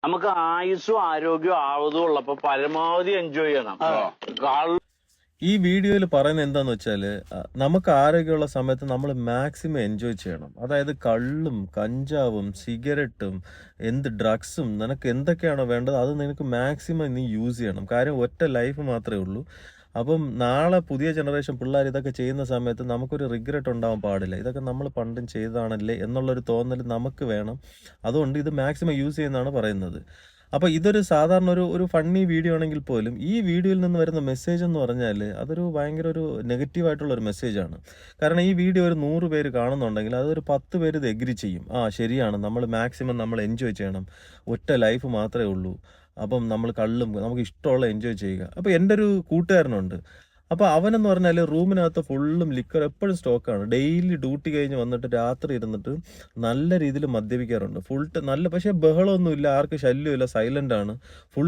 നമുക്ക് ആയുസ്സും ആരോഗ്യവും ആവതും ഉള്ളപ്പോ പരമാവധി എൻജോയ് ചെയ്യണം. ഈ വീഡിയോയിൽ പറയുന്നത് എന്താന്ന് വെച്ചാല് നമുക്ക് ആരോഗ്യമുള്ള സമയത്ത് നമ്മൾ മാക്സിമം എൻജോയ് ചെയ്യണം. അതായത് കള്ളും കഞ്ചാവും സിഗരറ്റും ഡ്രഗ്സും നിനക്ക് എന്തൊക്കെയാണോ വേണ്ടത് അത് നിനക്ക് മാക്സിമം നീ യൂസ് ചെയ്യണം. കാര്യം ഒറ്റ ലൈഫ് മാത്രമേ ഉള്ളൂ. അപ്പം നാളെ പുതിയ ജനറേഷൻ പിള്ളേർ ഇതൊക്കെ ചെയ്യുന്ന സമയത്ത് നമുക്കൊരു റിഗ്രറ്റ് ഉണ്ടാവാൻ പാടില്ല. ഇതൊക്കെ നമ്മൾ പണ്ടും ചെയ്തതാണല്ലേ എന്നുള്ളൊരു തോന്നൽ നമുക്ക് വേണം. അതുകൊണ്ട് ഇത് മാക്സിമം യൂസ് ചെയ്യുന്നതാണ് പറയുന്നത്. അപ്പോൾ ഇതൊരു സാധാരണ ഒരു ഫണ്ണി വീഡിയോ ആണെങ്കിൽ പോലും ഈ വീഡിയോയിൽ നിന്ന് വരുന്ന മെസ്സേജ് എന്ന് പറഞ്ഞാൽ അതൊരു ഭയങ്കര ഒരു നെഗറ്റീവായിട്ടുള്ള ഒരു മെസ്സേജാണ്. കാരണം ഈ വീഡിയോ ഒരു 100 പേര് കാണുന്നുണ്ടെങ്കിൽ അതൊരു 10 പേര് ഇത് എഗ്രി ചെയ്യും. ശരിയാണ്, നമ്മൾ മാക്സിമം നമ്മൾ എൻജോയ് ചെയ്യണം, ഒറ്റ ലൈഫ് മാത്രമേ ഉള്ളൂ, അപ്പം നമ്മൾ കള്ളും നമുക്ക് ഇഷ്ടമുള്ള എൻജോയ് ചെയ്യുക. അപ്പോൾ എൻ്റെ ഒരു കൂട്ടുകാരനുണ്ട്. അപ്പോൾ അവനെന്ന് പറഞ്ഞാൽ റൂമിനകത്ത് ഫുള്ളും ലിക്കർ എപ്പോഴും സ്റ്റോക്കാണ്. ഡെയിലി ഡ്യൂട്ടി കഴിഞ്ഞ് വന്നിട്ട് രാത്രി ഇരുന്നിട്ട് നല്ല രീതിയിൽ മദ്യപിക്കാറുണ്ട്. നല്ല, പക്ഷേ ബഹളമൊന്നുമില്ല, ആർക്കും ശല്യമില്ല, സൈലൻ്റ് ആണ്.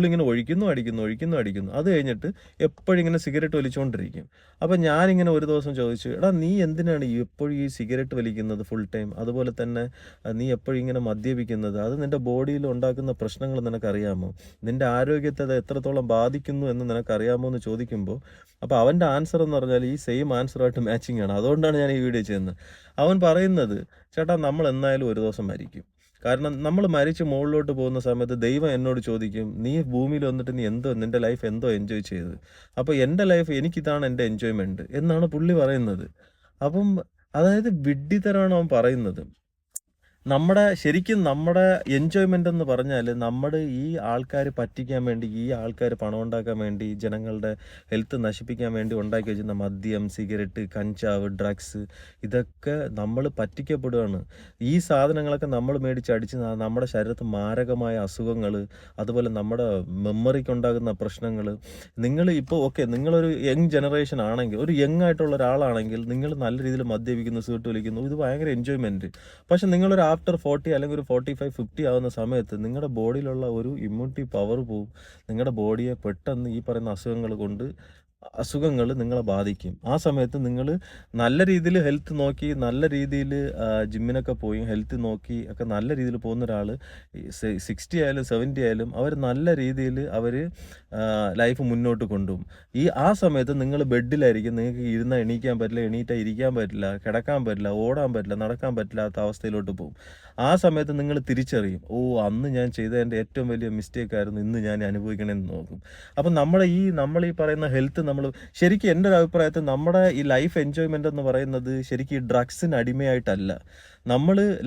ഇങ്ങനെ ഒഴിക്കുന്നു അടിക്കുന്നു. അത് കഴിഞ്ഞിട്ട് എപ്പോഴും ഇങ്ങനെ സിഗരറ്റ് വലിച്ചുകൊണ്ടിരിക്കും. അപ്പം ഞാനിങ്ങനെ ഒരു ദിവസം ചോദിച്ചു, എടാ നീ എന്തിനാണ് എപ്പോഴും ഈ സിഗരറ്റ് വലിക്കുന്നത് ഫുൾ ടൈം? അതുപോലെ തന്നെ നീ എപ്പോഴും ഇങ്ങനെ മദ്യപിക്കുന്നത്? അത് നിൻ്റെ ബോഡിയിൽ ഉണ്ടാക്കുന്ന പ്രശ്നങ്ങൾ നിനക്കറിയാമോ? നിൻ്റെ ആരോഗ്യത്തെ അത് എത്രത്തോളം ബാധിക്കുന്നു എന്ന് നിനക്കറിയാമോ എന്ന് ചോദിക്കുമ്പോൾ, അപ്പോൾ അവൻ്റെ ആൻസർ എന്ന് പറഞ്ഞാൽ ഈ സെയിം ആൻസറുമായിട്ട് മാച്ചിങ് ആണ്. അതുകൊണ്ടാണ് ഞാൻ ഈ വീഡിയോ ചെയ്യുന്നത്. അവൻ പറയുന്നത്, ചേട്ടാ നമ്മൾ എന്നായാലും ഒരു ദിവസം മരിക്കും. കാരണം നമ്മൾ മരിച്ച് മുകളിലോട്ട് പോകുന്ന സമയത്ത് ദൈവം എന്നോട് ചോദിക്കും, നീ ഭൂമിയിൽ വന്നിട്ട് നീ നിൻ്റെ ലൈഫ് എൻജോയ് ചെയ്തത്? അപ്പോൾ എൻ്റെ ലൈഫ് എനിക്കിതാണ് എൻ്റെ എൻജോയ്മെൻറ്റ് എന്നാണ് പുള്ളി പറയുന്നത്. അപ്പം അതായത് വിഡ്ഢിത്തരമാണ് അവൻ പറയുന്നത്. ശരിക്കും നമ്മുടെ എൻജോയ്മെൻ്റ് എന്ന് പറഞ്ഞാൽ നമ്മുടെ ഈ ആൾക്കാർ പറ്റിക്കാൻ വേണ്ടി, ഈ ആൾക്കാർ പണം ഉണ്ടാക്കാൻ വേണ്ടി, ജനങ്ങളുടെ ഹെൽത്ത് നശിപ്പിക്കാൻ വേണ്ടി ഉണ്ടാക്കി വെച്ചിരുന്ന മദ്യം, സിഗരറ്റ്, കഞ്ചാവ്, ഡ്രഗ്സ്, ഇതൊക്കെ നമ്മൾ പറ്റിക്കപ്പെടുകയാണ്. ഈ സാധനങ്ങളൊക്കെ നമ്മൾ മേടിച്ചടിച്ച് നമ്മുടെ ശരീരത്തിൽ മാരകമായ അസുഖങ്ങൾ, അതുപോലെ നമ്മുടെ മെമ്മറിക്ക് ഉണ്ടാകുന്ന പ്രശ്നങ്ങൾ. നിങ്ങൾ ഇപ്പോൾ നിങ്ങളൊരു യങ് ജനറേഷൻ ആണെങ്കിൽ, ഒരു യങ് ആയിട്ടുള്ള ഒരാളാണെങ്കിൽ നിങ്ങൾ നല്ല രീതിയിൽ മദ്യപിക്കുന്നു, സിഗരറ്റ് വലിക്കുന്നു, ഇത് ഭയങ്കര എൻജോയ്മെൻറ്റ്. പക്ഷെ നിങ്ങളൊരു ആഫ്റ്റർ 40 അല്ലെങ്കിൽ ഒരു 45-50 ആവുന്ന സമയത്ത് നിങ്ങളുടെ ബോഡിയിലുള്ള ഒരു ഇമ്മ്യൂണിറ്റി പവർ പോവും. നിങ്ങളുടെ ബോഡിയെ പെട്ടെന്ന് ഈ പറയുന്ന അസുഖങ്ങൾ നിങ്ങളെ ബാധിക്കും. ആ സമയത്ത് നിങ്ങൾ നല്ല രീതിയിൽ ഹെൽത്ത് നോക്കി, നല്ല രീതിയിൽ ജിമ്മിനൊക്കെ പോയി ഹെൽത്ത് നോക്കി ഒക്കെ നല്ല രീതിയിൽ പോകുന്ന ഒരാൾ 60 ആയാലും 70 ആയാലും അവർ നല്ല രീതിയിൽ ലൈഫ് മുന്നോട്ട് കൊണ്ടുപോകും. ആ സമയത്ത് നിങ്ങൾ ബെഡിലായിരിക്കും. നിങ്ങൾക്ക് ഇരുന്നാൽ എണീക്കാൻ പറ്റില്ല, എണീറ്റാൽ ഇരിക്കാൻ പറ്റില്ല, കിടക്കാൻ പറ്റില്ല, ഓടാൻ പറ്റില്ല, നടക്കാൻ പറ്റില്ലാത്ത അവസ്ഥയിലോട്ട് പോകും. ആ സമയത്ത് നിങ്ങൾ തിരിച്ചറിയും, അന്ന് ഞാൻ ചെയ്ത എൻ്റെ ഏറ്റവും വലിയ മിസ്റ്റേക്ക് ആയിരുന്നു, ഇന്ന് ഞാൻ അനുഭവിക്കണമെന്ന് നോക്കും. അപ്പം നമ്മൾ ഈ പറയുന്ന ഹെൽത്ത് ശരിക്കും എൻ്റെ ഒരു അഭിപ്രായത്തിൽ നമ്മുടെ ഈ ലൈഫ് എൻജോയ്മെൻ്റ് എന്ന് പറയുന്നത് ശരിക്കും ഈ ഡ്രഗ്സിന് അടിമയായിട്ടല്ല.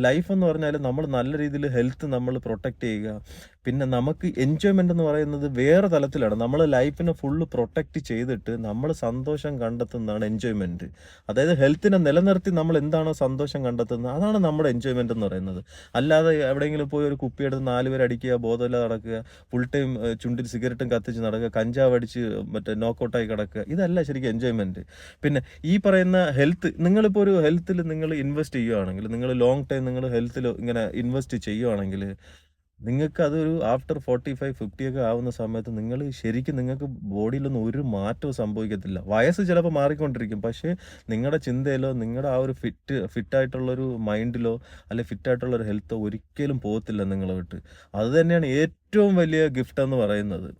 ലൈഫ് എന്ന് പറഞ്ഞാൽ നമ്മൾ നല്ല രീതിയിൽ ഹെൽത്ത് നമ്മൾ പ്രൊട്ടക്റ്റ് ചെയ്യുക. പിന്നെ നമുക്ക് എൻജോയ്മെൻ്റ് എന്ന് പറയുന്നത് വേറെ തലത്തിലാണ്. നമ്മൾ ലൈഫിനെ ഫുള്ള് പ്രൊട്ടക്റ്റ് ചെയ്തിട്ട് നമ്മൾ സന്തോഷം കണ്ടെത്തുന്നതാണ് എൻജോയ്മെൻറ്റ്. അതായത് ഹെൽത്തിനെ നിലനിർത്തി നമ്മൾ എന്താണോ സന്തോഷം കണ്ടെത്തുന്നത് അതാണ് നമ്മുടെ എൻജോയ്മെൻ്റ് എന്ന് പറയുന്നത്. അല്ലാതെ എവിടെയെങ്കിലും പോയി ഒരു കുപ്പിയെടുത്ത് 4 പേര് അടിക്കുക, ബോധമില്ലാതെ നടക്കുക, ഫുൾ ടൈം ചുണ്ടിൽ സിഗരറ്റും കത്തിച്ച് നടക്കുക, കഞ്ചാവ് അടിച്ച് നോക്കൗട്ടായി കിടക്കുക, ഇതല്ല ശരിക്കും എൻജോയ്മെൻറ്റ്. പിന്നെ ഈ പറയുന്ന ഹെൽത്ത്, നിങ്ങളിപ്പോൾ ഒരു ഹെൽത്തിൽ നിങ്ങൾ ഇൻവെസ്റ്റ് ചെയ്യുകയാണെങ്കിൽ, നിങ്ങൾ ലോങ് ടൈം നിങ്ങൾ ഹെൽത്തിൽ ഇങ്ങനെ ഇൻവെസ്റ്റ് ചെയ്യുകയാണെങ്കിൽ നിങ്ങൾക്ക് അതൊരു ആഫ്റ്റർ 45-50 ഒക്കെ ആവുന്ന സമയത്ത് നിങ്ങൾക്ക് ബോഡിയിലൊന്നും ഒരു മാറ്റവും സംഭവിക്കത്തില്ല. വയസ്സ് ചിലപ്പോൾ മാറിക്കൊണ്ടിരിക്കും, പക്ഷേ നിങ്ങളുടെ ചിന്തയിലോ നിങ്ങളുടെ ആ ഒരു ഫിറ്റായിട്ടുള്ളൊരു മൈൻഡിലോ അല്ലെങ്കിൽ ഫിറ്റായിട്ടുള്ളൊരു ഹെൽത്തോ ഒരിക്കലും പോകത്തില്ല നിങ്ങളെ വിട്ട്. അത് തന്നെയാണ് ഏറ്റവും വലിയ ഗിഫ്റ്റ് എന്ന് പറയുന്നത്.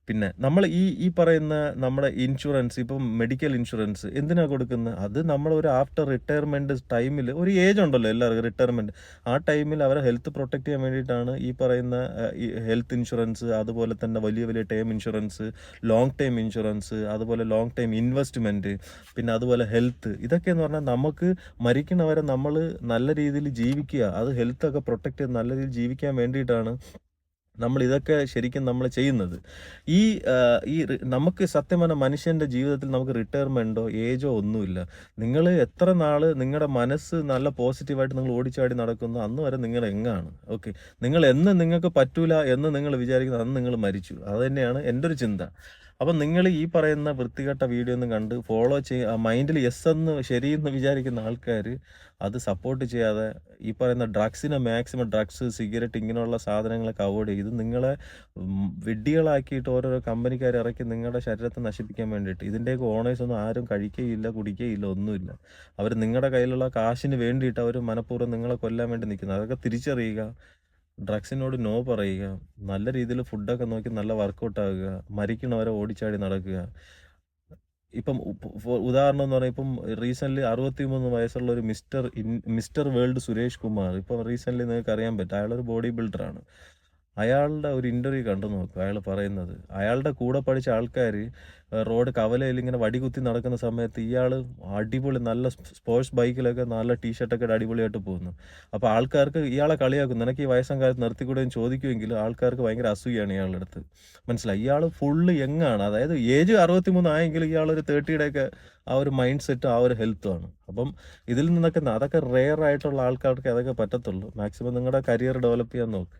പിന്നെ നമ്മൾ ഈ പറയുന്ന നമ്മുടെ ഇൻഷുറൻസ്, ഇപ്പം മെഡിക്കൽ ഇൻഷുറൻസ് എന്തിനാണ് കൊടുക്കുന്നത്? അത് ഒരു ആഫ്റ്റർ റിട്ടയർമെൻറ്റ് ടൈമിൽ ഒരു ഏജ് ഉണ്ടല്ലോ എല്ലാവർക്കും റിട്ടയർമെൻറ്റ്, ആ ടൈമിൽ അവരെ ഹെൽത്ത് പ്രൊട്ടക്റ്റ് ചെയ്യാൻ വേണ്ടിയിട്ടാണ് ഈ പറയുന്ന ഹെൽത്ത് ഇൻഷുറൻസ്. അതുപോലെ തന്നെ വലിയ വലിയ term insurance, long time insurance, അതുപോലെ ലോങ് ടൈം ഇൻവെസ്റ്റ്മെൻറ്റ്, പിന്നെ അതുപോലെ ഹെൽത്ത്. ഇതൊക്കെ എന്ന് പറഞ്ഞാൽ നമുക്ക് മരിക്കുന്നവരെ നമ്മൾ നല്ല രീതിയിൽ ജീവിക്കുക, അത് ഹെൽത്തൊക്കെ പ്രൊട്ടക്റ്റ് ചെയ്ത് നല്ല രീതിയിൽ ജീവിക്കാൻ വേണ്ടിയിട്ടാണ് ഇതൊക്കെ ശരിക്കും നമ്മൾ ചെയ്യുന്നത്. നമുക്ക് സത്യം പറഞ്ഞാൽ മനുഷ്യൻ്റെ ജീവിതത്തിൽ നമുക്ക് റിട്ടയർമെൻറ്റോ ഏജോ ഒന്നുമില്ല. നിങ്ങൾ എത്ര നാൾ നിങ്ങളുടെ മനസ്സ് നല്ല പോസിറ്റീവായിട്ട് നിങ്ങൾ ഓടിച്ചാടി നടക്കുന്നു അന്ന് വരെ നിങ്ങൾ എങ്ങാണ്. നിങ്ങൾക്ക് പറ്റൂല എന്ന് നിങ്ങൾ വിചാരിക്കുന്നത് അന്ന് നിങ്ങൾ മരിച്ചു. അത് തന്നെയാണ് എൻ്റെ ഒരു ചിന്ത. അപ്പം നിങ്ങൾ ഈ പറയുന്ന വൃത്തികെട്ട വീഡിയോ ഒന്നും കണ്ട് ഫോളോ മൈൻഡിൽ എന്ന് ശരിയെന്ന് വിചാരിക്കുന്ന ആൾക്കാർ അത് സപ്പോർട്ട് ചെയ്യാതെ ഈ പറയുന്ന മാക്സിമം ഡ്രഗ്സ്, സിഗരറ്റ് ഇങ്ങനെയുള്ള സാധനങ്ങളൊക്കെ അവോയ്ഡ് ചെയ്ത് നിങ്ങളെ വിഡ്ഢികളാക്കിയിട്ട് ഓരോരോ കമ്പനിക്കാർ ഇറക്കി നിങ്ങളുടെ ശരീരത്തെ നശിപ്പിക്കാൻ വേണ്ടിയിട്ട്. ഇതിൻ്റെയൊക്കെ ഓണേഴ്സ് ഒന്നും ആരും കഴിക്കുകയില്ല, കുടിക്കുകയില്ല, ഒന്നുമില്ല. അവർ നിങ്ങളുടെ കയ്യിലുള്ള കാശിന് വേണ്ടിയിട്ട് അവർ മനഃപൂർവ്വം നിങ്ങളെ കൊല്ലാൻ വേണ്ടി നിൽക്കുന്നത്. അതൊക്കെ തിരിച്ചറിയുക. ഡ്രഗ്സിനോട് നോ പറയുക, നല്ല രീതിയിൽ ഫുഡൊക്കെ നോക്കി നല്ല വർക്കൗട്ട് ആകുക, മരിക്കണവരെ ഓടിച്ചാടി നടക്കുക. ഇപ്പം ഉദാഹരണം എന്ന് പറഞ്ഞാൽ ഇപ്പം റീസെന്റ് 63 വയസ്സുള്ള ഒരു മിസ്റ്റർ വേൾഡ് സുരേഷ് കുമാർ ഇപ്പം റീസെന്റ് നിങ്ങൾക്ക് അറിയാൻ പറ്റും. അയാളൊരു ബോഡി ബിൽഡറാണ്. അയാളുടെ ഒരു ഇന്റർവ്യൂ കണ്ടു നോക്കുക. അയാൾ പറയുന്നത് അയാളുടെ കൂടെ പഠിച്ച ആൾക്കാർ റോഡ് കവലയിൽ ഇങ്ങനെ വടികുത്തി നടക്കുന്ന സമയത്ത് ഇയാൾ അടിപൊളി നല്ല സ്പോർട്സ് ബൈക്കിലൊക്കെ നല്ല ടീഷർട്ടൊക്കെ ഇട്ട് അടിപൊളിയായിട്ട് പോകുന്നു. അപ്പോൾ ആൾക്കാർക്ക് ഇയാളെ കളിയാക്കും, നിനക്ക് ഈ വയസ്സം കാലത്ത് നിർത്തിക്കൂടെ എന്ന് ചോദിക്കുമെങ്കിലും ആൾക്കാർക്ക് ഭയങ്കര അസൂയാണ് ഇയാളുടെ അടുത്ത്. മനസ്സിലായി? ഇയാൾ ഫുള്ള് യങ്ങാണ്. അതായത് ഏജ് 63 ആയെങ്കിലും ഇയാളൊരു 30യുടെയൊക്കെ ആ ഒരു മൈൻഡ് സെറ്റും ആ ഒരു ഹെൽത്തുമാണ്. അപ്പം ഇതിൽ നിന്നൊക്കെ അതൊക്കെ റെയർ ആയിട്ടുള്ള ആൾക്കാർക്ക് അതൊക്കെ പറ്റത്തുള്ളൂ. മാക്സിമം നിങ്ങളുടെ കരിയർ ഡെവലപ്പ് ചെയ്യാൻ നോക്ക്.